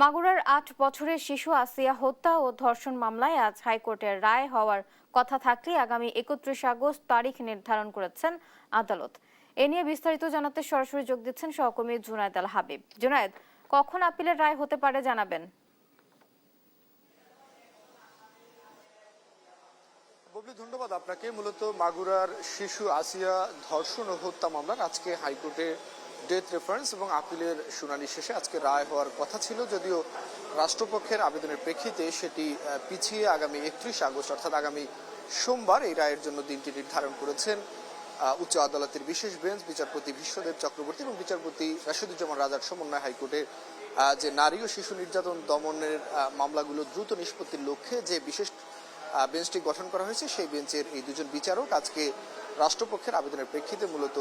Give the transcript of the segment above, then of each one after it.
মাগুরার ৮ বছরের শিশু আসিয়া হত্যা ও ধর্ষণ মামলায় আজ হাইকোর্টের রায় হওয়ার কথা থাকলে আগামী ৩১ আগস্ট তারিখ নির্ধারণ করেছেন আদালত। এ নিয়ে বিস্তারিত জানাতে সরাসরি যোগ দিচ্ছেন সহকর্মী জুনায়েদ আল হাবিব। জুনায়েদ, কখন আপিলের রায় হতে পারে জানাবেন? ধন্যবাদ আপনাকে। মূলত মাগুরার শিশু আসিয়া ধর্ষণ ও হত্যা মামলার আজকে হাইকোর্টে ডেথ রেফারেন্স এবং আপিলের শুনানি শেষে আজকে রায় হওয়ার কথা ছিল, যদিও রাষ্ট্রপক্ষের আবেদনের প্রেক্ষিতে সেটি পিছিয়ে আগামী ৩১ আগস্ট অর্থাৎ আগামী সোমবার এই রায়ের জন্য দিনটি নির্ধারণ করেছেন উচ্চ আদালতের বিশেষ বেঞ্চ বিচারপতি বিশ্বদেব চক্রবর্তী এবং বিচারপতি রাশেদুজ্জামান রাজার সমন্বয় হাইকোর্টের যে নারী ও শিশু নির্যাতন দমনের মামলাগুলো দ্রুত নিষ্পত্তির লক্ষ্যে যে বিশেষ বেঞ্চটি গঠন করা হয়েছে, সেই বেঞ্চের এই দুজন বিচারক আজকে রাষ্ট্রপক্ষের আবেদনের প্রেক্ষিতে মূলত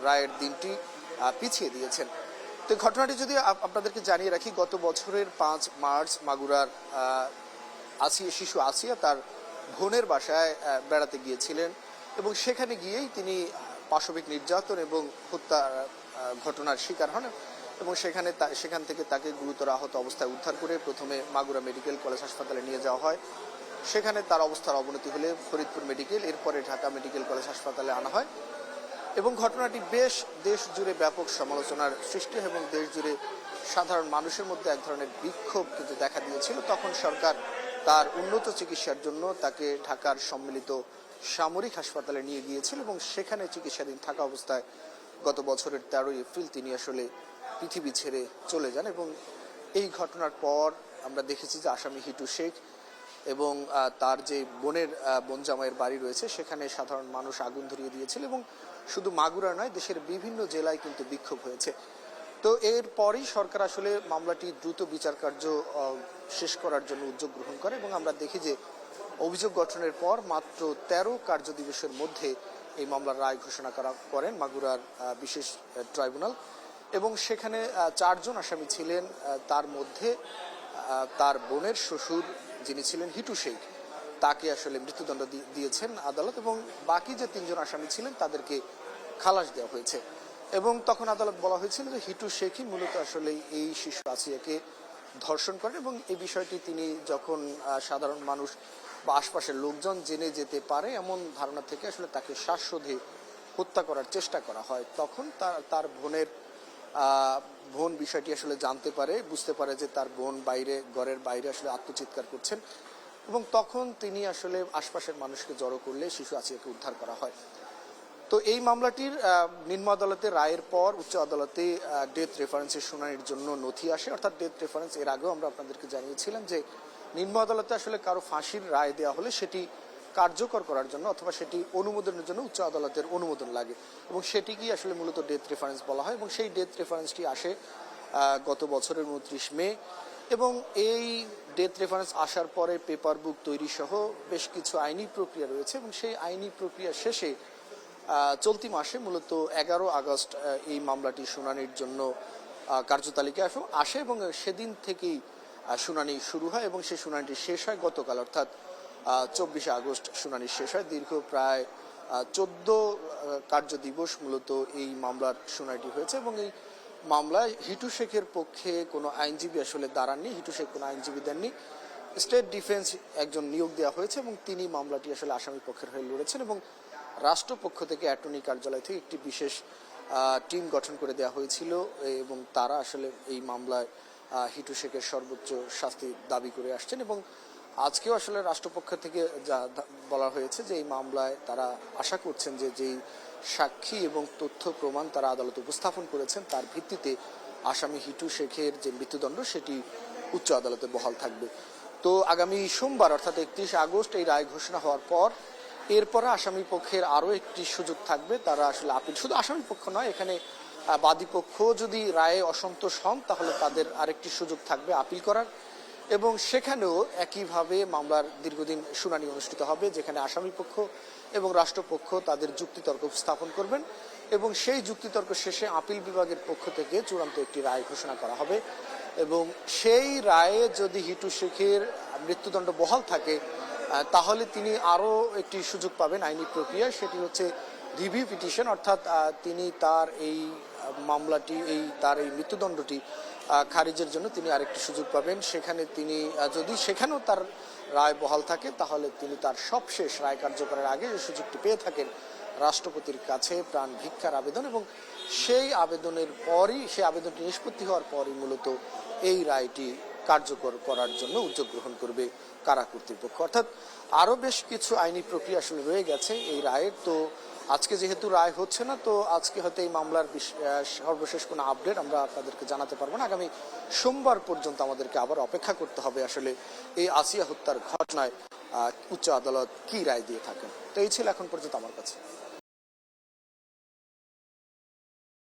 রায়ের দিনটি পিছিয়ে দিয়েছেন। তো ঘটনাটি যদি আপনাদেরকে জানিয়ে রাখি, গত বছরের ৫ মার্চ মাগুরার শিশু আসিয়া তার বোনের বাসায় বেড়াতে গিয়েছিলেন এবং সেখানে গিয়েই তিনি পাশবিক নির্যাতন এবং হত্যা ঘটনার শিকার হন এবং সেখান থেকে তাকে গুরুতর আহত অবস্থায় উদ্ধার করে প্রথমে মাগুরা মেডিকেল কলেজ হাসপাতালে নিয়ে যাওয়া হয়। সেখানে তার অবস্থার অবনতি হলে ফরিদপুর মেডিকেল, এরপরে ঢাকা মেডিকেল কলেজ হাসপাতালে আনা হয় এবং ঘটনাটি বেশ দেশ জুড়ে ব্যাপক সমালোচনার সৃষ্টি এবং দেশ জুড়ে সাধারণ মানুষের মধ্যে এক ধরনের বিক্ষোভ কিন্তু দেখা দিয়েছিল। তখন সরকার তার উন্নত চিকিৎসার জন্য তাকে ঢাকার সম্মিলিত সামরিক হাসপাতালে নিয়ে গিয়েছিল এবং সেখানে চিকিৎসাধীন থাকা অবস্থায় গত বছরের 13 এপ্রিল তিনি আসলে পৃথিবী ছেড়ে চলে যান এবং এই ঘটনার পর আমরা দেখেছি যে আসামি হিটু শেখ এবং তার যে বোন জামাইয়ের বাড়ি রয়েছে সেখানে সাধারণ মানুষ আগুন ধরিয়ে দিয়েছিল এবং শুধু মাগুরা নয়, দেশের বিভিন্ন জেলায় কিন্তু বিক্ষোভ হয়েছে। তো এরপরই সরকার আসলে মামলাটি দ্রুত বিচার কার্য শেষ করার জন্য উদ্যোগ গ্রহণ করে এবং আমরা দেখি যে অভিযোগ গঠনের পর মাত্র 13 কার্য দিবসের মধ্যে এই মামলার রায় ঘোষণা করেন মাগুরার বিশেষ ট্রাইব্যুনাল এবং সেখানে 4 জন আসামি ছিলেন। তার মধ্যে তার বোনের শ্বশুর যিনি ছিলেন হিটু শেখ, তাকে আসলে মৃত্যুদণ্ড দিয়েছেন আদালত এবং বাকি যে 3 জন আসামি ছিলেন তাদেরকে খালাস দেওয়া হয়েছে এবং তখন আদালত বলা হয়েছিল যে হিটু শেখই মূলত আসলে এই শিশু আসিয়াকে ধর্ষণ করেন এবং এই বিষয়টি তিনি যখন সাধারণ মানুষ বা আশপাশের লোকজন জেনে যেতে পারে এমন ধারণা থেকে আসলে তাকে শ্বাসরোধে হত্যা করার চেষ্টা করা হয়, তখন তার বোন বিষয়টি আসলে জানতে পারে, বুঝতে পারে যে তার বোন ঘরের বাইরে আসলে আত্মচিৎকার করছেন এবং তখন তিনি আসলে আশপাশের মানুষকে জড়ো করলে শিশু আসিয়াকে উদ্ধার করা হয়। তো এই মামলাটির নিম্ন আদালতের রায়ের পর উচ্চ আদালতে ডেথ রেফারেন্সের শুনানির জন্য নথি আসে, অর্থাৎ ডেথ রেফারেন্স এর আগেও আমরা আপনাদেরকে জানিয়েছিলাম যে নিম্ন আদালতে আসলে কারো ফাঁসির রায় দেওয়া হলে সেটি কার্যকর করার জন্য অথবা সেটি অনুমোদনের জন্য উচ্চ আদালতের অনুমোদন লাগে এবং সেটিকেই আসলে মূলত ডেথ রেফারেন্স বলা হয় এবং সেই ডেথ রেফারেন্সটি আসে গত বছরের 29 মে এবং এই ডেথ রেফারেন্স আসার পরে পেপার বুক তৈরি সহ বেশ কিছু আইনি প্রক্রিয়া রয়েছে এবং সেই আইনি প্রক্রিয়া শেষে চলতি মাসে মূলত 11 আগস্ট এই মামলাটি শুনানির জন্য কার্যতালিকায় আসে এবং সেদিন থেকেই শুনানি শুরু হয় এবং সেই শুনানিটি শেষ হয় গতকাল, অর্থাৎ 24 আগস্ট শুনানি শেষ হয়। দীর্ঘ প্রায় 14 কার্য দিবস মূলত এই মামলার শুনানিটি হয়েছে এবং এই মামলায় হিটু শেখের পক্ষে কোনো আইনজীবী আসলে দাঁড়াননি, হিটু শেখ কোনো আইনজীবী দেননি। স্টেট ডিফেন্স একজন নিয়োগ দেওয়া হয়েছে এবং তিনি মামলাটি আসলে আসামি পক্ষের হয়ে লড়েছেন এবং রাষ্ট্রপক্ষ থেকে অ্যাটর্নি কার্যালয় থেকে একটি বিশেষ টিম গঠন করে দেওয়া হয়েছিল এবং তারা আসলে এই মামলায় হিটু শেখের সর্বোচ্চ শাস্তি দাবি করে আসছেন এবং আজকেও আসলে রাষ্ট্রপক্ষ থেকে যা বলা হয়েছে যে এই মামলায় তারা আশা করছেন যে যেই সাক্ষী এবং তথ্য প্রমাণ তারা আদালতে উপস্থাপন করেছেন তার ভিত্তিতে আসামি হিটু শেখের যে মৃত্যুদণ্ড সেটি উচ্চ আদালতে বহাল থাকবে। তো আগামী সোমবার অর্থাৎ 31 আগস্ট এই রায় ঘোষণা হওয়ার পর এরপরে আসামি পক্ষের আরও একটি সুযোগ থাকবে, তারা আসলে আপিল, শুধু আসামি পক্ষ নয়, এখানে বাদী পক্ষ যদি রায়ে অসন্তোষ হন তাহলে তাদের আরেকটি সুযোগ থাকবে আপিল করার এবং সেখানেও একইভাবে মামলার দীর্ঘদিন শুনানি অনুষ্ঠিত হবে যেখানে আসামি পক্ষ এবং রাষ্ট্রপক্ষ তাদের যুক্তিতর্ক উপস্থাপন করবেন এবং সেই যুক্তিতর্ক শেষে আপিল বিভাগের পক্ষ থেকে চূড়ান্ত একটি রায় ঘোষণা করা হবে এবং সেই রায়ে যদি হিটু শেখের মৃত্যুদণ্ড বহাল থাকে তাহলে তিনি আরও একটি সুযোগ পাবেন আইনি প্রক্রিয়ায়, সেটি হচ্ছে রিভিউ পিটিশন, অর্থাৎ তিনি তার এই মামলাটি তার এই মৃত্যুদণ্ডটি খারিজের জন্য তিনি আরেকটি সুযোগ পাবেন। সেখানে তিনি যদি সেখানেও তার রায় বহাল থাকে তাহলে তিনি তার সবশেষ রায় কার্যকরের আগে যে সুযোগটি পেয়ে থাকেন রাষ্ট্রপতির কাছে প্রাণ ভিক্ষার আবেদন, এবং সেই আবেদনের পরই সেই আবেদনটি নিষ্পত্তি হওয়ার পরই মূলত এই রায়টি কার্যকর করার জন্য উদ্যোগ গ্রহণ করবে কারা কর্তৃপক্ষ। অর্থাৎ আরো বেশ কিছু আইনি প্রক্রিয়া আসলে রয়ে গেছে এই রায়ের। তো আজকে যেহেতু রায় হচ্ছে না, তো আজকে হয়তো এই মামলার সর্বশেষ কোনো আপডেট আমরা আপনাদেরকে জানাতে পারবো না। আগামী সোমবার পর্যন্ত আমাদেরকে আবার অপেক্ষা করতে হবে আসলে এই আসিয়া হত্যার ঘটনায় উচ্চ আদালত কি রায় দিয়ে থাকেন। তো এই ছিল এখন পর্যন্ত আমার কাছে।